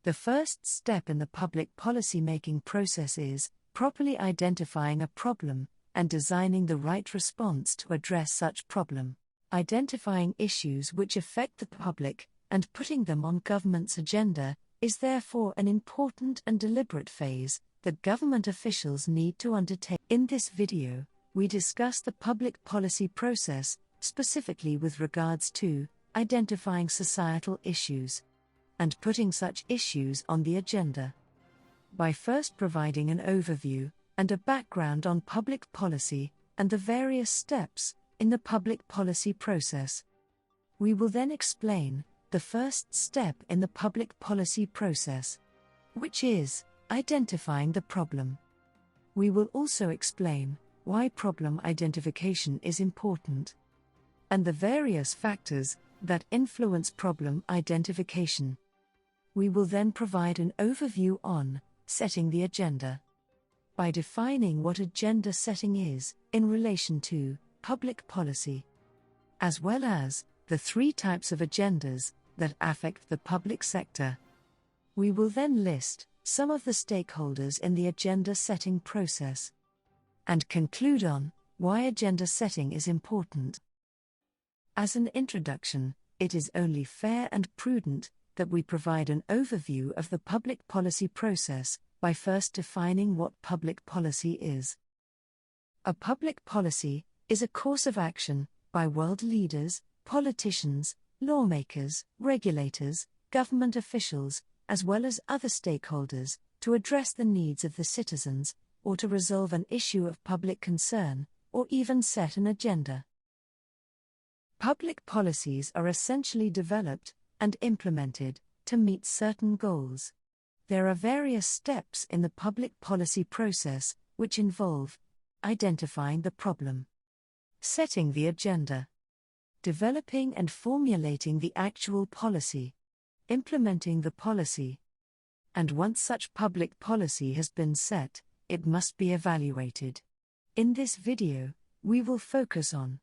The first step in the public policy-making process is properly identifying a problem and designing the right response to address such problem. Identifying issues which affect the public and putting them on government's agenda is therefore an important and deliberate phase that government officials need to undertake. In this video, we discuss the public policy process, specifically with regards to identifying societal issues and putting such issues on the agenda. By first providing an overview and a background on public policy and the various steps in the public policy process, we will then explain the first step in the public policy process, which is identifying the problem. We will also explain why problem identification is important and the various factors that influence problem identification. We will then provide an overview on setting the agenda. By defining what agenda setting is in relation to public policy, as well as the three types of agendas that affect the public sector. We will then list some of the stakeholders in the agenda setting process and conclude on why agenda setting is important. As an introduction, it is only fair and prudent that we provide an overview of the public policy process by first defining what public policy is. A public policy is a course of action by world leaders, politicians, lawmakers, regulators, government officials, as well as other stakeholders, to address the needs of the citizens, or to resolve an issue of public concern, or even set an agenda. Public policies are essentially developed and implemented to meet certain goals. There are various steps in the public policy process which involve identifying the problem, setting the agenda, developing and formulating the actual policy, implementing the policy, and once such public policy has been set, it must be evaluated. In this video, we will focus on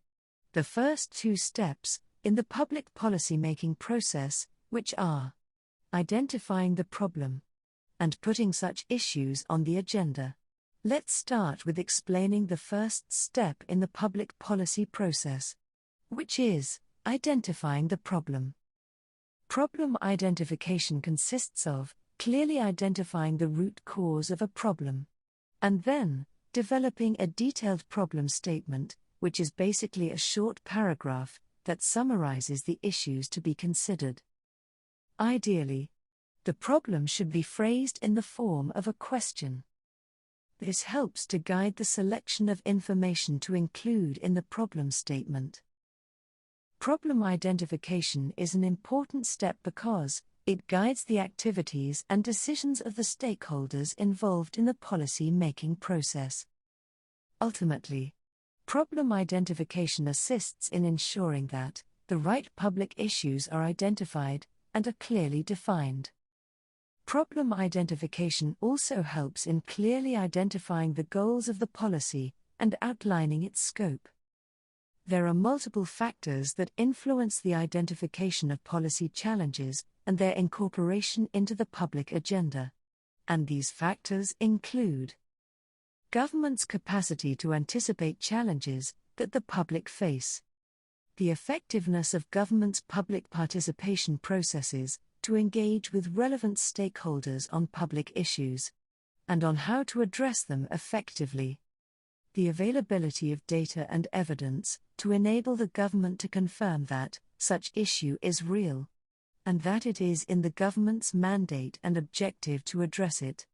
the first two steps in the public policy-making process, which are identifying the problem and putting such issues on the agenda. Let's start with explaining the first step in the public policy process, which is identifying the problem. Problem identification consists of clearly identifying the root cause of a problem, and then developing a detailed problem statement, which is basically a short paragraph that summarizes the issues to be considered. Ideally, the problem should be phrased in the form of a question. This helps to guide the selection of information to include in the problem statement. Problem identification is an important step because it guides the activities and decisions of the stakeholders involved in the policy-making process. Ultimately, problem identification assists in ensuring that the right public issues are identified and are clearly defined. Problem identification also helps in clearly identifying the goals of the policy and outlining its scope. There are multiple factors that influence the identification of policy challenges and their incorporation into the public agenda. And these factors include government's capacity to anticipate challenges that the public face, the effectiveness of government's public participation processes to engage with relevant stakeholders on public issues, and on how to address them effectively, the availability of data and evidence to enable the government to confirm that such issue is real, and that it is in the government's mandate and objective to address it,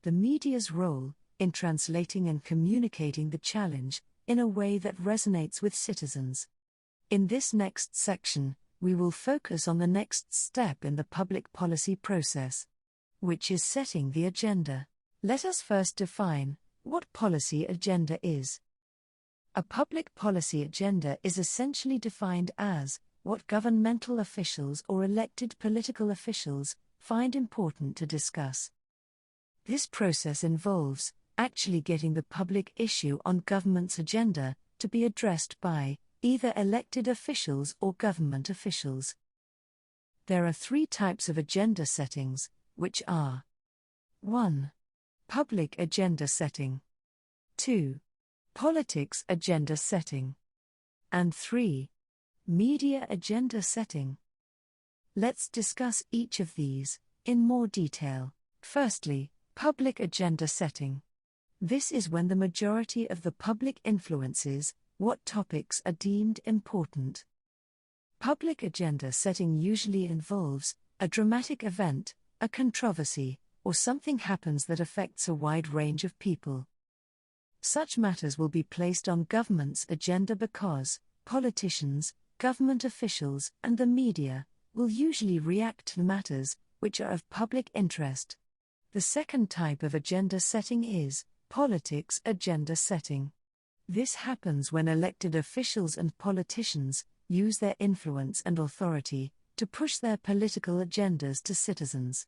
the media's role in translating and communicating the challenge in a way that resonates with citizens. In this next section, we will focus on the next step in the public policy process, which is setting the agenda. Let us first define what policy agenda is. A public policy agenda is essentially defined as what governmental officials or elected political officials find important to discuss. This process involves actually getting the public issue on government's agenda to be addressed by either elected officials or government officials. There are three types of agenda settings, which are 1. Public agenda setting, 2. Politics agenda setting, and 3. Media agenda setting. Let's discuss each of these in more detail. Firstly, public agenda setting. This is when the majority of the public influences what topics are deemed important. Public agenda setting usually involves a dramatic event, a controversy, or something happens that affects a wide range of people. Such matters will be placed on government's agenda because politicians, government officials, and the media will usually react to matters which are of public interest. The second type of agenda setting is politics agenda setting. This happens when elected officials and politicians use their influence and authority to push their political agendas to citizens.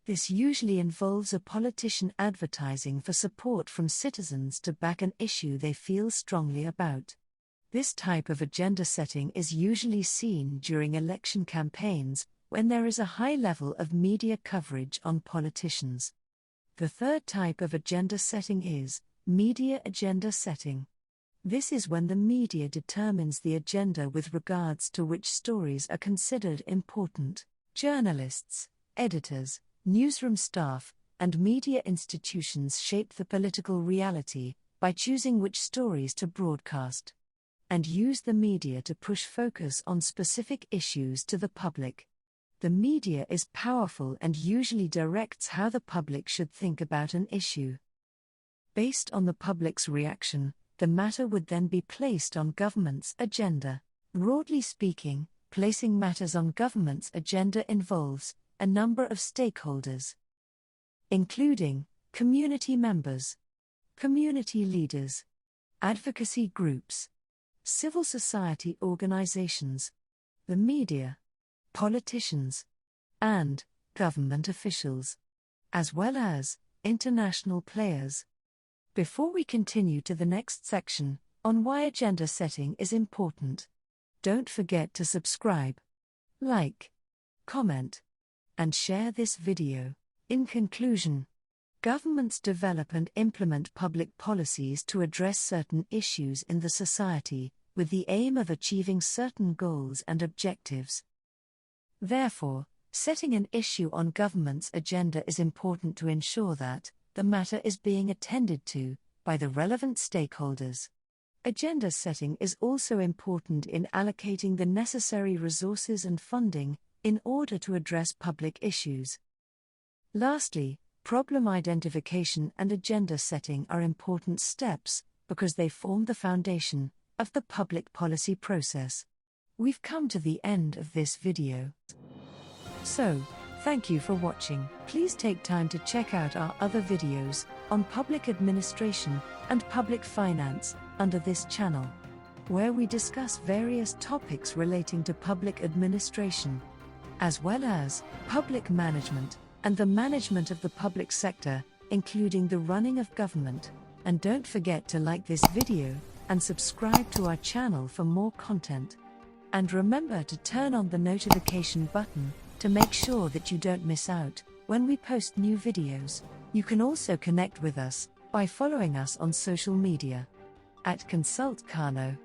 This usually involves a politician advertising for support from citizens to back an issue they feel strongly about. This type of agenda setting is usually seen during election campaigns, when there is a high level of media coverage on politicians. The third type of agenda setting is media agenda setting. This is when the media determines the agenda with regards to which stories are considered important. Journalists, editors, newsroom staff, and media institutions shape the political reality by choosing which stories to broadcast, and use the media to push focus on specific issues to the public. The media is powerful and usually directs how the public should think about an issue. Based on the public's reaction, the matter would then be placed on government's agenda. Broadly speaking, placing matters on government's agenda involves a number of stakeholders, including community members, community leaders, advocacy groups, civil society organizations, the media, politicians, and government officials, as well as international players. Before we continue to the next section on why agenda setting is important, don't forget to subscribe, like, comment, and share this video. In conclusion, governments develop and implement public policies to address certain issues in the society, with the aim of achieving certain goals and objectives. Therefore, setting an issue on government's agenda is important to ensure that the matter is being attended to by the relevant stakeholders. Agenda setting is also important in allocating the necessary resources and funding in order to address public issues. Lastly, problem identification and agenda setting are important steps because they form the foundation of the public policy process. We've come to the end of this video. So, thank you for watching. Please take time to check out our other videos on public administration and public finance under this channel, where we discuss various topics relating to public administration, as well as public management and the management of the public sector, including the running of government. And don't forget to like this video and subscribe to our channel for more content. And remember to turn on the notification button to make sure that you don't miss out when we post new videos. You can also connect with us by following us on social media at Consult Kano,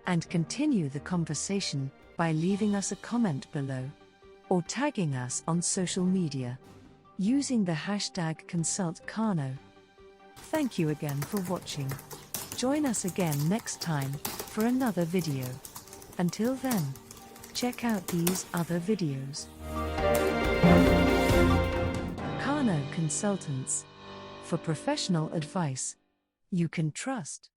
and continue the conversation by leaving us a comment below or tagging us on social media using the hashtag #ConsultKano. Thank you again for watching. Join us again next time for another video. Until then, check out these other videos. Kano Consultants, for professional advice you can trust.